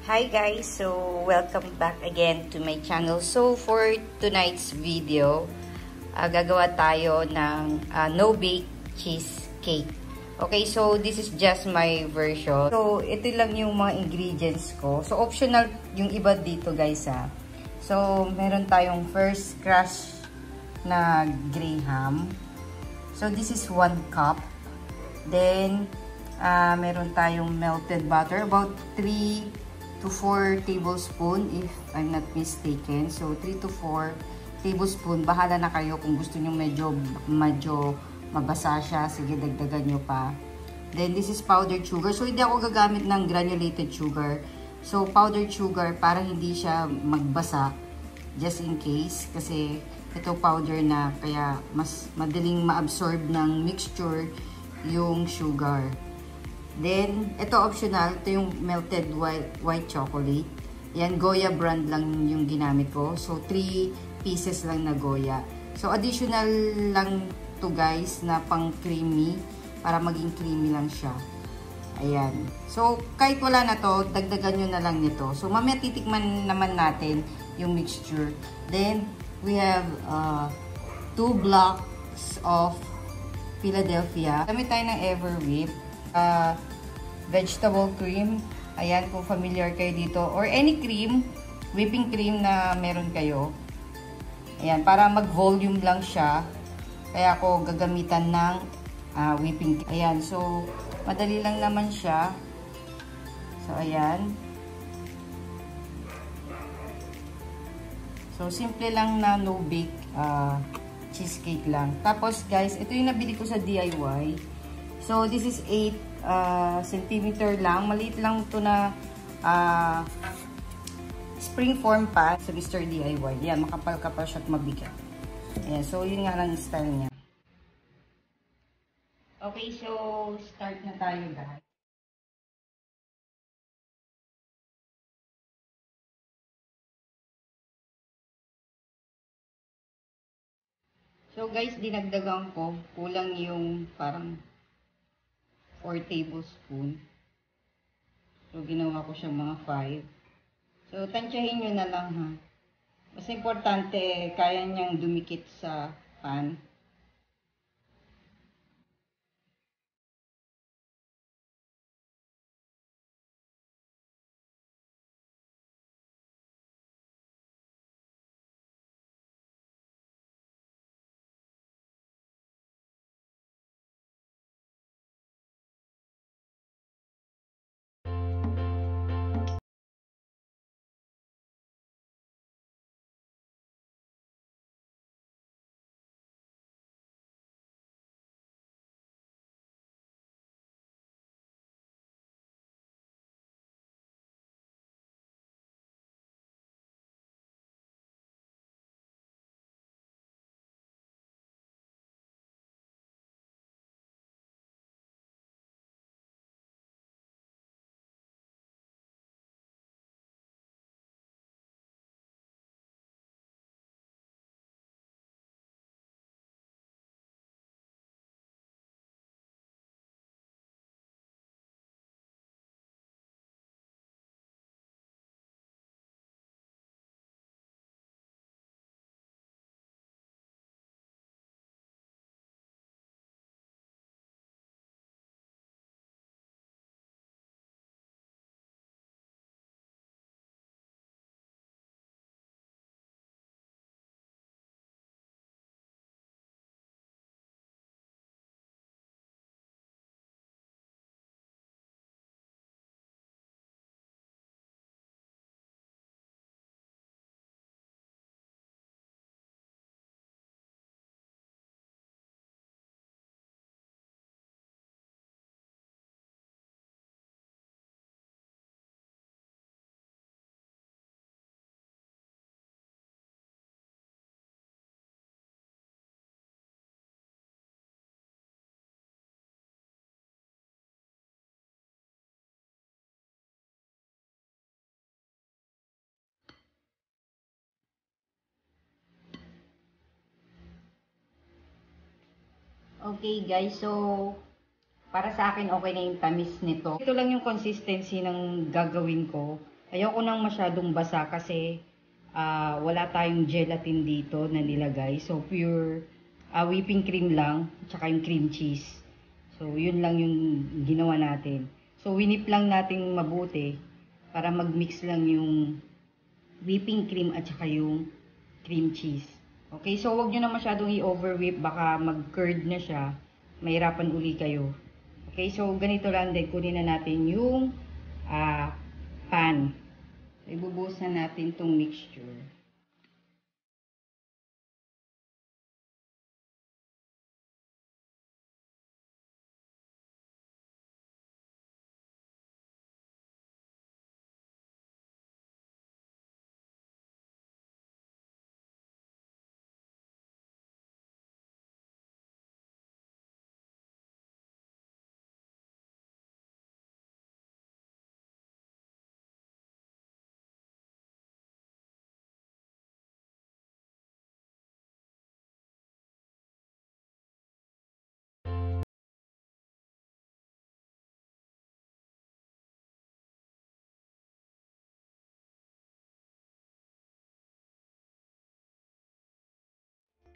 Hi guys, so welcome back again to my channel. So for tonight's video, gagawa tayo ng no-bake cheesecake. Okay, so this is just my version. So ito lang yung mga ingredients ko. So optional yung iba dito guys ha. So meron tayong first crush na graham. So this is 1 cup. Then meron tayong melted butter, about 3 to 4 tablespoon if I'm not mistaken. So 3 to 4 tablespoon. Bahala na kayo kung gusto nyo medyo mabasa siya. Sige, dagdagan nyo pa. Then this is powdered sugar. So hindi ako gagamit ng granulated sugar. So powdered sugar para hindi siya magbasa. Just in case. Kasi ito powder na kaya mas madaling ma-absorb ng mixture yung sugar. Then, ito optional. Ito yung melted white chocolate. Yan, Goya brand lang yung ginamit ko. So, 3 pieces lang na Goya. So, additional lang to guys na pang creamy. Para maging creamy lang siya. Ayan. So, kahit wala na to, dagdagan nyo na lang nito. So, mamaya titikman naman natin yung mixture. Then, we have 2 blocks of Philadelphia. Gamit tayo ng Everwhip. Vegetable cream. Ayan, kung familiar kayo dito. Or any cream, whipping cream na meron kayo. Ayan, para mag-volume lang siya. Kaya ako gagamitan ng whipping cream. Ayan, so, madali lang naman siya. So, ayan. So, simple lang na no-bake cheesecake lang. Tapos, guys, ito yung nabili ko sa DIY. So, this is 8 centimeter lang. Maliit lang ito na spring form pa sa Mr. DIY. Yan, makapal-kapal siya at mabigat. Ayan, so, yun nga lang style niya. Okay, so, start na tayo guys. So, guys, dinagdagan ko. Kulang yung parang 4 tablespoon. So, ginawa ko siya mga 5. So, tansyahin nyo na lang ha. Mas importante, kaya niyang dumikit sa pan. Okay guys, so para sa akin okay na yung tamis nito. Ito lang yung consistency ng gagawin ko. Ayoko nang masyadong basa kasi wala tayong gelatin dito na nilagay. So, pure whipping cream lang, tsaka yung cream cheese. So, yun lang yung ginawa natin. So, winip lang natin mabuti para mag-mix lang yung whipping cream at saka yung cream cheese. Okay, so wag nyo na masyadong i-overwhip, baka mag-curd na siya. Mahirapan uli kayo. Okay, so ganito lang din. Kunin na natin yung pan. So, ibubuhos na natin tong mixture.